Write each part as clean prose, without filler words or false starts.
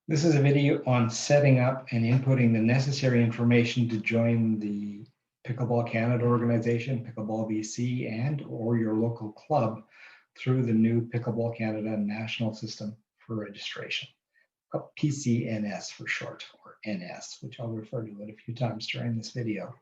This is a video on setting up and inputting the necessary information to join the Pickleball Canada organization, Pickleball BC, and or your local club through the new Pickleball Canada national system for registration, PCNS for short, or NS, which I'll refer to it a few times during this video.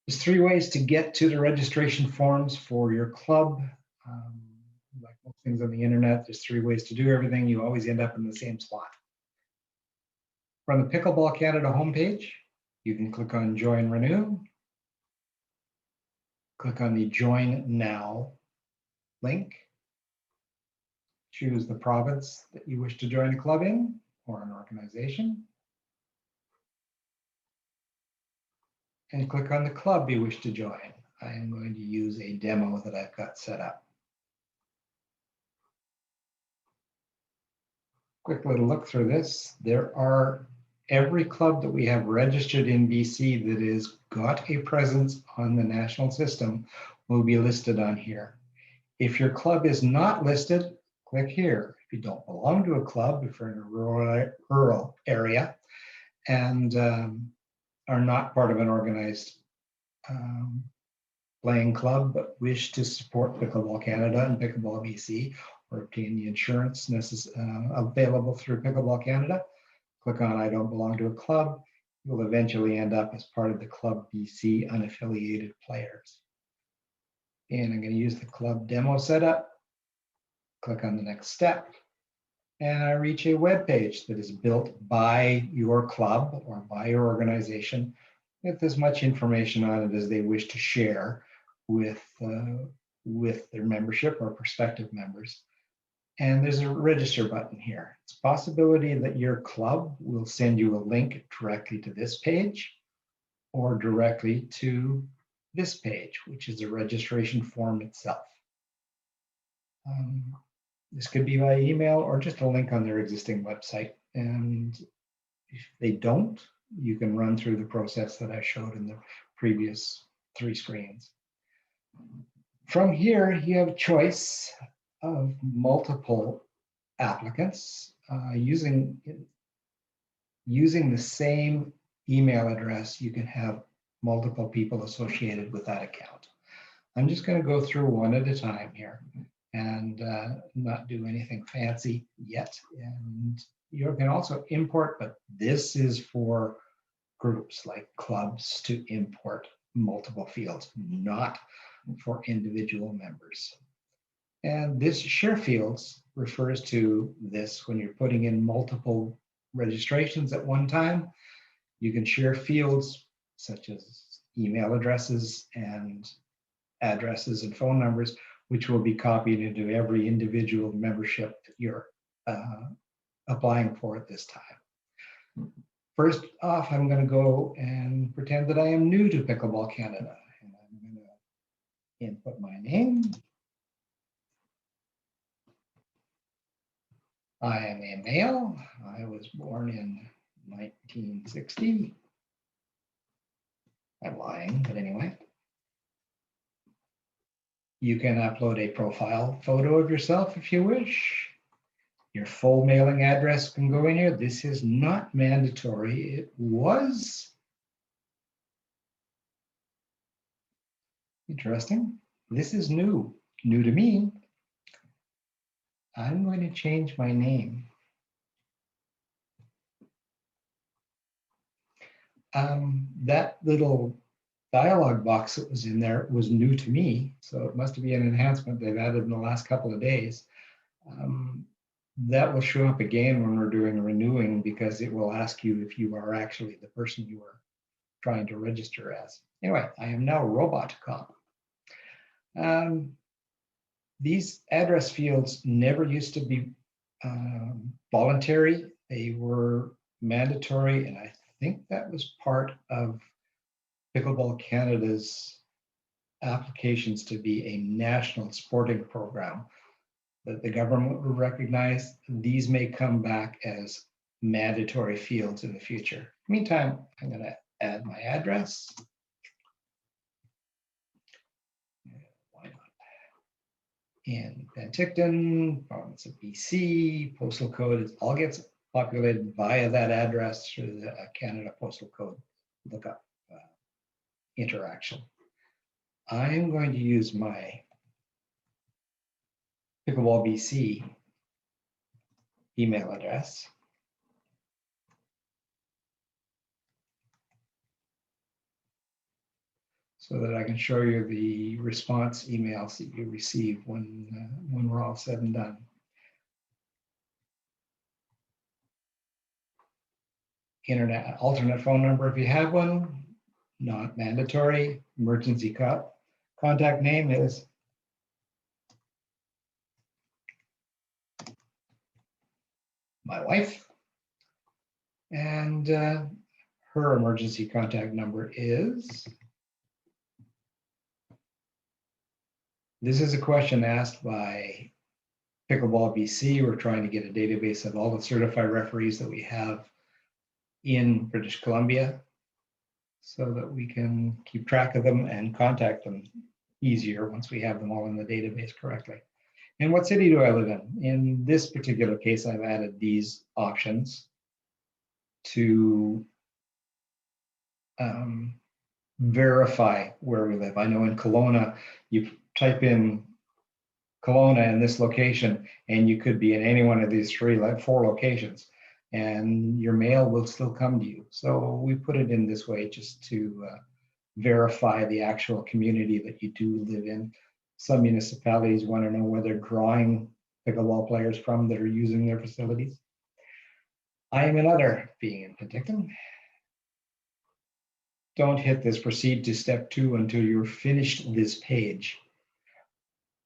There's three ways to get to the registration forms for your club. Like most things on the internet, there's three ways to do everything. You always end up in the same spot. From the Pickleball Canada homepage, you can click on Join Renew, click on the Join Now link, choose the province that you wish to join a club in or an organization, and click on the club you wish to join. I am going to use a demo that I've got set up. Quick little look through this. There are every club that we have registered in BC that is got a presence on the national system will be listed on here. If your club is not listed, click here. If you don't belong to a club, if you're in a rural area and are not part of an organized playing club, but wish to support Pickleball Canada and Pickleball BC, or obtain the insurance available through Pickleball Canada, click on I don't belong to a club. You'll eventually end up as part of the Club BC unaffiliated players. And I'm going to use the club demo setup. Click on the next step. And I reach a web page that is built by your club or by your organization with as much information on it as they wish to share with their membership or prospective members. And there's a register button here. It's a possibility that your club will send you a link directly to this page or directly to this page, which is the registration form itself. This could be by email or just a link on their existing website. And if they don't, you can run through the process that I showed in the previous three screens. From here, you have a choice of multiple applicants using the same email address. You can have multiple people associated with that account. I'm just going to go through one at a time here and not do anything fancy yet. And you can also import, but this is for groups like clubs to import multiple fields, not for individual members. And this share fields refers to this when you're putting in multiple registrations at one time. You can share fields such as email addresses and addresses and phone numbers, which will be copied into every individual membership that you're applying for at this time. First off, I'm going to go and pretend that I am new to Pickleball Canada. And I'm going to input my name. I am a male. I was born in 1960. I'm lying, but anyway. You can upload a profile photo of yourself if you wish. Your full mailing address can go in here. This is not mandatory. It was interesting. This is new to me. I'm going to change my name. That little dialog box that was in there was new to me, so it must be an enhancement they've added in the last couple of days. That will show up again when we're doing renewing, because it will ask you if you are actually the person you are trying to register as. Anyway, I am now Robot Cop. These address fields never used to be voluntary. They were mandatory, and I think that was part of Pickleball Canada's applications to be a national sporting program that the government would recognize. These may come back as mandatory fields in the future. Meantime, I'm going to add my address. Why not? In Penticton, province of BC, postal code all gets populated via that address through the Canada Postal Code lookup interaction. I'm going to use my Pickleball BC email address. So that I can show you the response emails that you receive when we're all said and done. Internet alternate phone number if you have one, not mandatory. Emergency contact name is my wife, and her emergency contact number is. This is a question asked by Pickleball BC. We're trying to get a database of all the certified referees that we have in British Columbia so that we can keep track of them and contact them easier once we have them all in the database correctly. And what city do I live in? In this particular case, I've added these options to verify where we live. I know in Kelowna, you type in Kelowna in this location, and you could be in any one of these four locations, and your mail will still come to you. So we put it in this way just to verify the actual community that you do live in. Some municipalities want to know where they're drawing pickleball players from that are using their facilities. I am another, being in Penticton. Don't hit this proceed to step 2 until you're finished this page.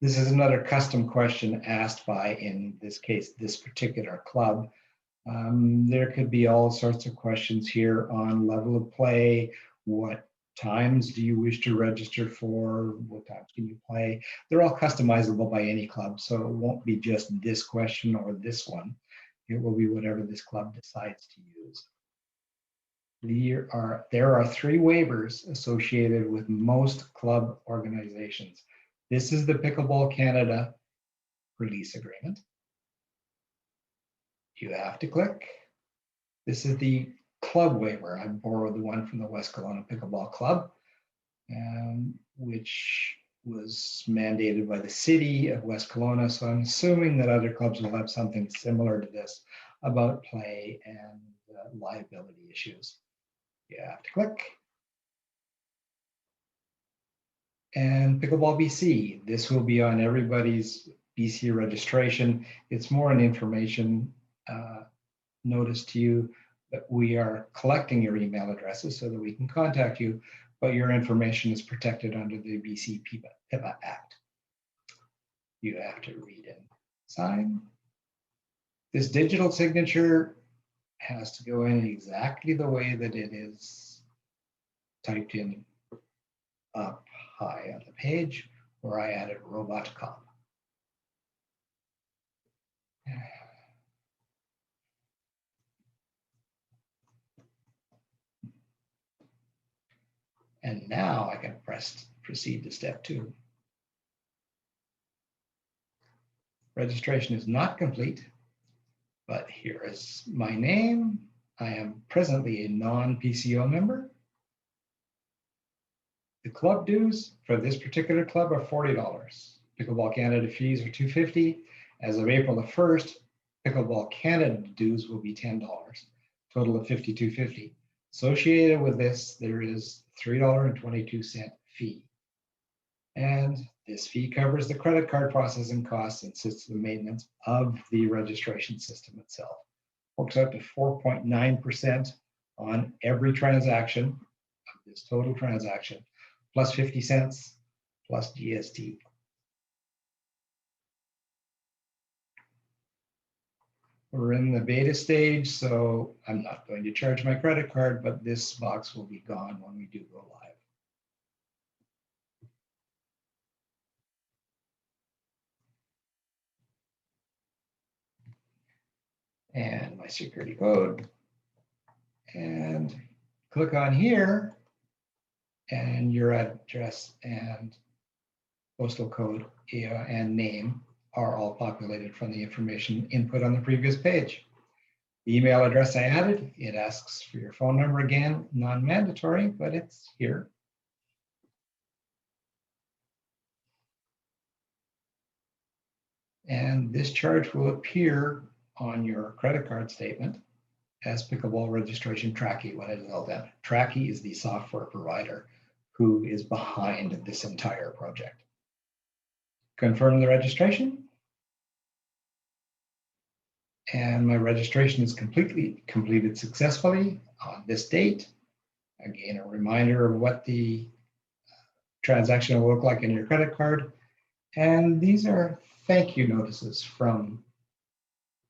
This is another custom question asked by, in this case, this particular club. There could be all sorts of questions here on level of play. What times do you wish to register for? What times can you play? They're all customizable by any club, so it won't be just this question or this one. It will be whatever this club decides to use. There are 3 waivers associated with most club organizations. This is the Pickleball Canada release agreement. You have to click. This is the club waiver. I borrowed the one from the West Kelowna Pickleball Club, which was mandated by the city of West Kelowna. So I'm assuming that other clubs will have something similar to this about play and liability issues. You have to click. And Pickleball BC, this will be on everybody's BC registration. It's more an information notice to you that we are collecting your email addresses so that we can contact you, but your information is protected under the BC PIPA Act. You have to read and sign. This digital signature has to go in exactly the way that it is typed in up high on the page, where I added robot cop. And now I can proceed to step 2. Registration is not complete, but here is my name. I am presently a non-PCO member. The club dues for this particular club are $40. Pickleball Canada fees are $250. As of April the 1st, Pickleball Canada dues will be $10, total of $52.50. Associated with this, there is $3.22 fee. And this fee covers the credit card processing costs and system maintenance of the registration system itself. Works out to 4.9% on every transaction of this total transaction, plus 50 cents, plus GST. We're in the beta stage, so I'm not going to charge my credit card, but this box will be gone when we do go live. And my security code. And click on here, and your address and postal code and name are all populated from the information input on the previous page. The email address I added, it asks for your phone number again, non-mandatory, but it's here. And this charge will appear on your credit card statement as pickleball registration Tracky when it is all done. Tracky is the software provider who is behind this entire project. Confirm the registration. And my registration is completely completed successfully on this date. Again, a reminder of what the transaction will look like in your credit card. And these are thank you notices from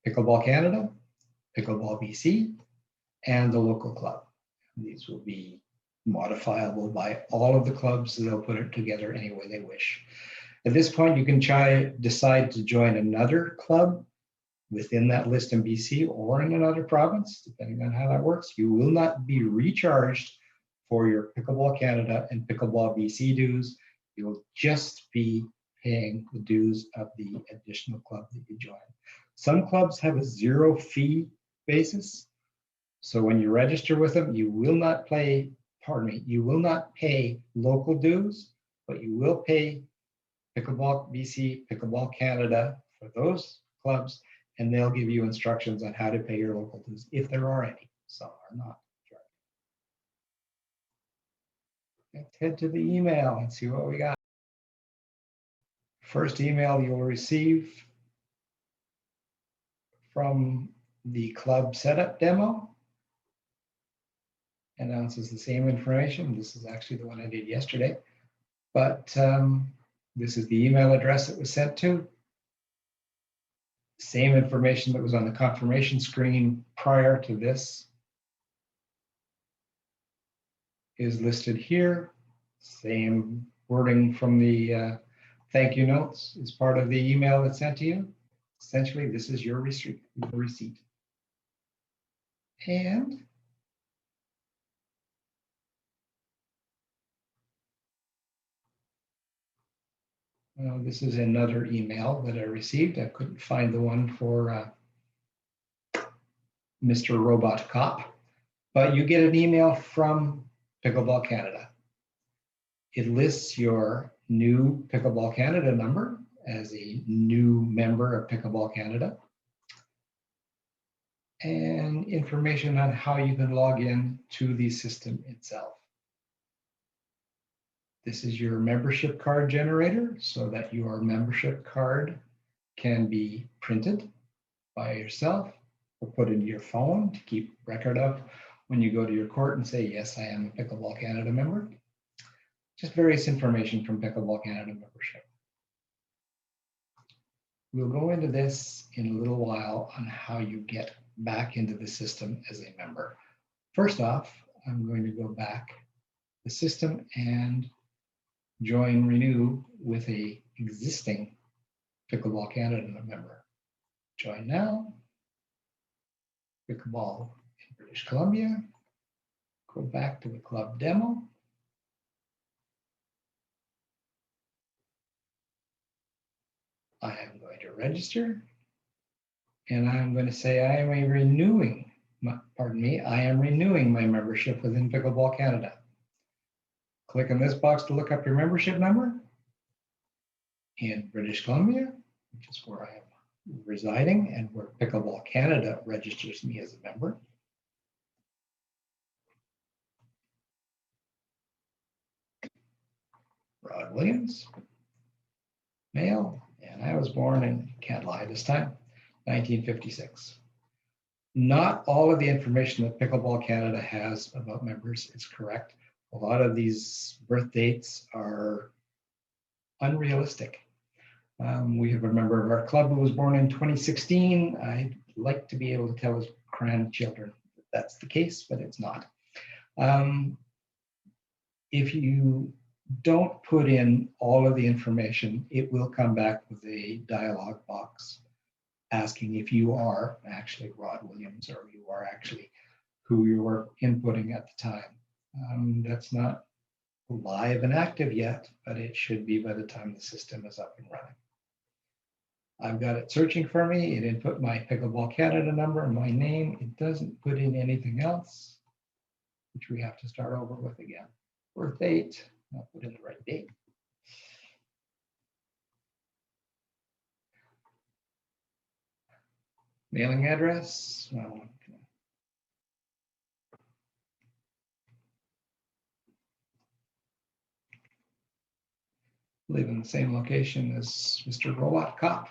Pickleball Canada, Pickleball BC, and the local club. These will be modifiable by all of the clubs. They'll put it together any way they wish. At this point, you can decide to join another club within that list in BC or in another province, depending on how that works. You will not be recharged for your Pickleball Canada and Pickleball BC dues. You'll just be paying the dues of the additional club that you join. Some clubs have a zero fee basis. So when you register with them, you will not pay, you will not pay local dues, but you will pay Pickleball BC, Pickleball Canada for those clubs, and they'll give you instructions on how to pay your local dues, if there are any. Some are not. Let's head to the email and see what we got. First email you'll receive from the club setup demo announces the same information. This is actually the one I did yesterday, but this is the email address it was sent to. Same information that was on the confirmation screen prior to this is listed here. Same wording from the thank you notes is part of the email that's sent to you. Essentially, this is your receipt. And this is another email that I received. I couldn't find the one for Mr. Robot Cop, but you get an email from Pickleball Canada. It lists your new Pickleball Canada number as a new member of Pickleball Canada, and information on how you can log in to the system itself. This is your membership card generator, so that your membership card can be printed by yourself or put into your phone to keep record of when you go to your court and say, yes, I am a Pickleball Canada member. Just various information from Pickleball Canada membership. We'll go into this in a little while on how you get back into the system as a member. First off, I'm going to go back the system and join Renew with a existing Pickleball Canada member. Join now, Pickleball in British Columbia, go back to the club demo. I am going to register, and I'm going to say I am renewing my membership within Pickleball Canada. Click on this box to look up your membership number in British Columbia, which is where I am residing and where Pickleball Canada registers me as a member. Rod Williams, male, and I was born in, can't lie this time, 1956. Not all of the information that Pickleball Canada has about members is correct. A lot of these birth dates are unrealistic. We have a member of our club who was born in 2016. I'd like to be able to tell his grandchildren that that's the case, but it's not. If you don't put in all of the information, it will come back with a dialog box asking if you are actually Rod Williams or you are actually who you were inputting at the time. That's not live and active yet, but it should be by the time the system is up and running. I've got it searching for me. It input my Pickleball Canada number and my name. It doesn't put in anything else, which we have to start over with again. Birth date, I'll put in the right date. Mailing address. Live in the same location as Mr. Robot Cop.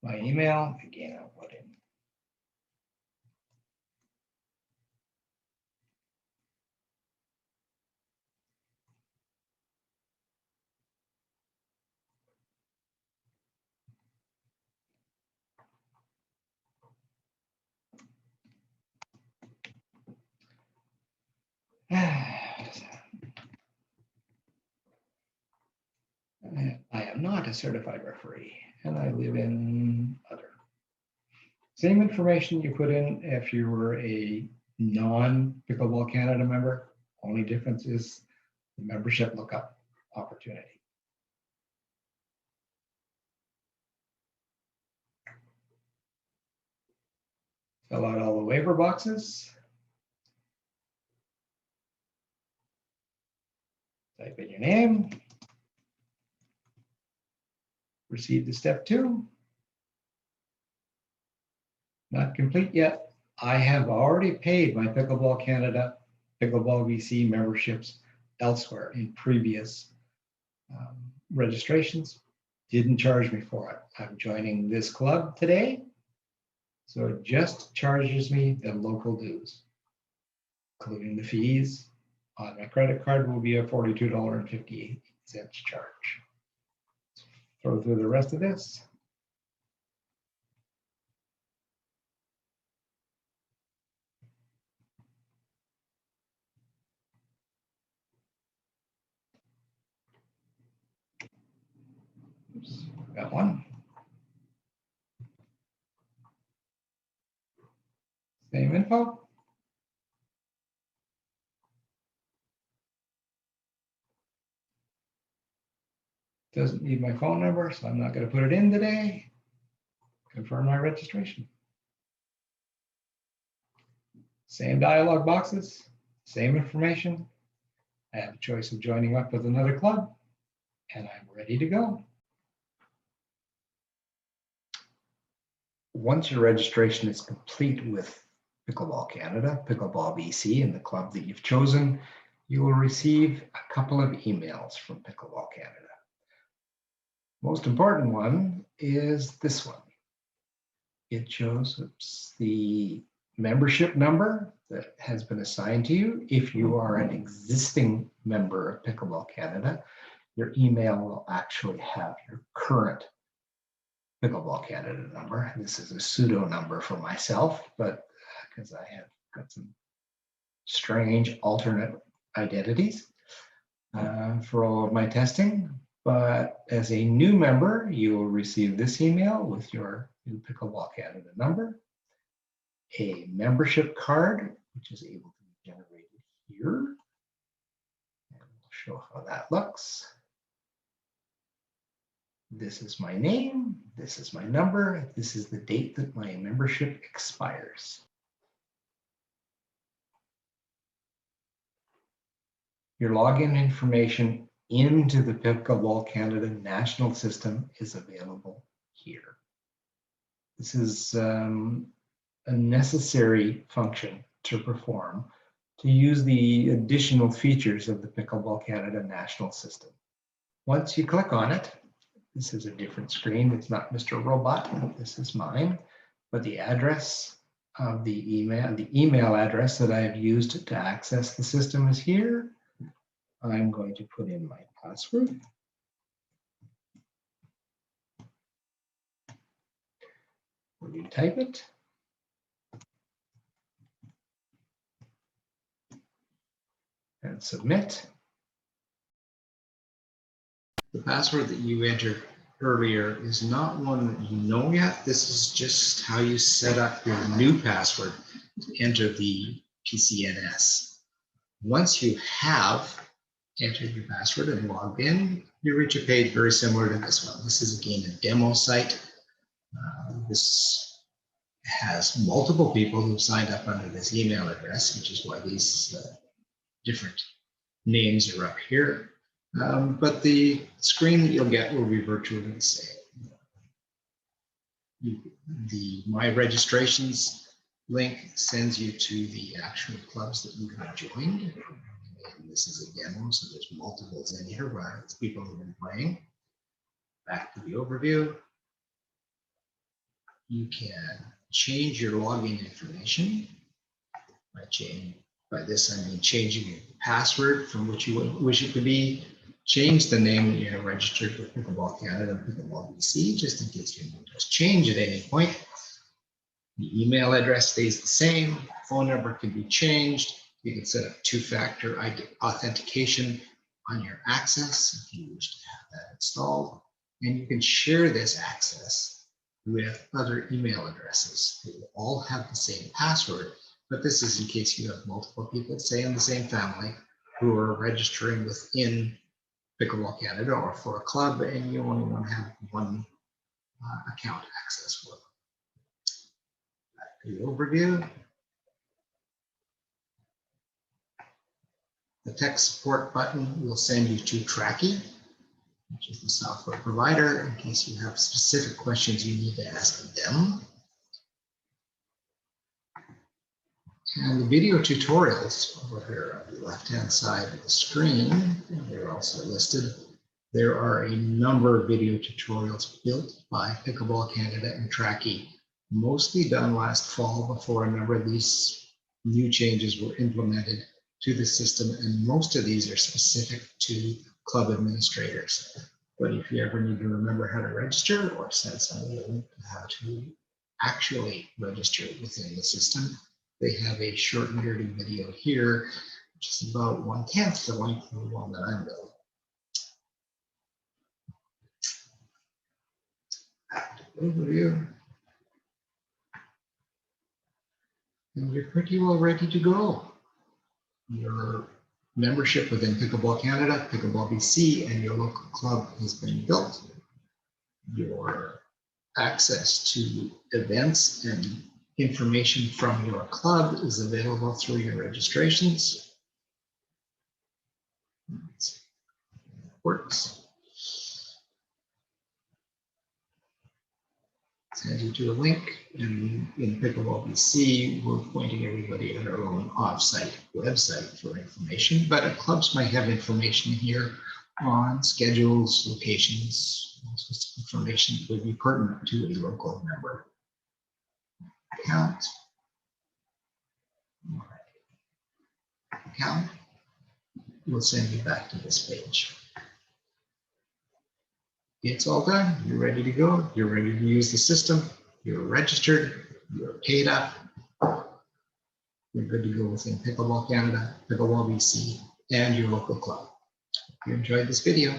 My email, again, I'll put in. I am not a certified referee, and I live in other. Same information you put in if you were a non-Pickleball Canada member. Only difference is the membership lookup opportunity. Fill out all the waiver boxes. Type in your name. Proceed to step 2. Not complete yet. I have already paid my Pickleball Canada, Pickleball BC memberships elsewhere in previous registrations. Didn't charge me for it. I'm joining this club today, so it just charges me the local dues, including the fees. On my credit card will be a $42.58 charge. Throw through the rest of this. Oops, got one. Same info. Doesn't need my phone number, so I'm not going to put it in today. Confirm my registration. Same dialog boxes, same information. I have a choice of joining up with another club, and I'm ready to go. Once your registration is complete with Pickleball Canada, Pickleball BC, and the club that you've chosen, you will receive a couple of emails from Pickleball Canada. Most important one is this one. It shows the membership number that has been assigned to you. If you are an existing member of Pickleball Canada, your email will actually have your current Pickleball Canada number. This is a pseudo number for myself, but because I have got some strange alternate identities for all of my testing. But as a new member, you will receive this email with your new Pickleball Canada number, a membership card, which is able to be generated here. And we'll show how that looks. This is my name. This is my number. This is the date that my membership expires. Your login information into the Pickleball Canada national system is available here. This is a necessary function to perform to use the additional features of the Pickleball Canada national system. Once you click on it, this is a different screen. It's not Mr. Robot. This is mine, but the address of the email address that I have used to access the system is here. I'm going to put in my password. When you type it, and submit. The password that you entered earlier is not one that you know yet. This is just how you set up your new password to enter the PCNS. Once you have enter your password and log in, you reach a page very similar to this one. This is again a demo site. This has multiple people who signed up under this email address, which is why these different names are up here. But the screen that you'll get will be virtually the same. The My Registrations link sends you to the actual clubs that you have joined. And this is a demo, so there's multiples in here where it's people who've been playing. Back to the overview. You can change your login information by this I mean changing your password from which you wish it to be, change the name that you have registered with Pickleball Canada and Pickleball BC, just in case your name does change at any point. The email address stays the same, phone number can be changed. You can set up two-factor authentication on your access if you wish to have that installed. And you can share this access with other email addresses. They will all have the same password, but this is in case you have multiple people, say in the same family, who are registering within Pickleball Canada or for a club, and you only want to have one account access for them. Back to the overview. The tech support button will send you to Tracky, which is the software provider, in case you have specific questions you need to ask them. And the video tutorials over here on the left-hand side of the screen, they're also listed. There are a number of video tutorials built by Pickleball Canada and Tracky, mostly done last fall before a number of these new changes were implemented to the system, and most of these are specific to club administrators. But if you ever need to remember how to register or send somebody a link to how to actually register within the system, they have a short narrative video here, which is about 1/10 the length of the one that I'm building. Overview. And you're pretty well ready to go. Your membership within Pickleball Canada, Pickleball BC, and your local club has been built. Your access to events and information from your club is available through your registrations. It works. Send you to a link, and in Pickleball BC, we're pointing everybody at our own offsite website for information, but clubs might have information here on schedules, locations, all sorts of information that would be pertinent to a local member. Account will send you back to this page. It's all done. You're ready to go. You're ready to use the system. You're registered. You're paid up. You're good to go within Pickleball Canada, Pickleball BC, and your local club. If you enjoyed this video,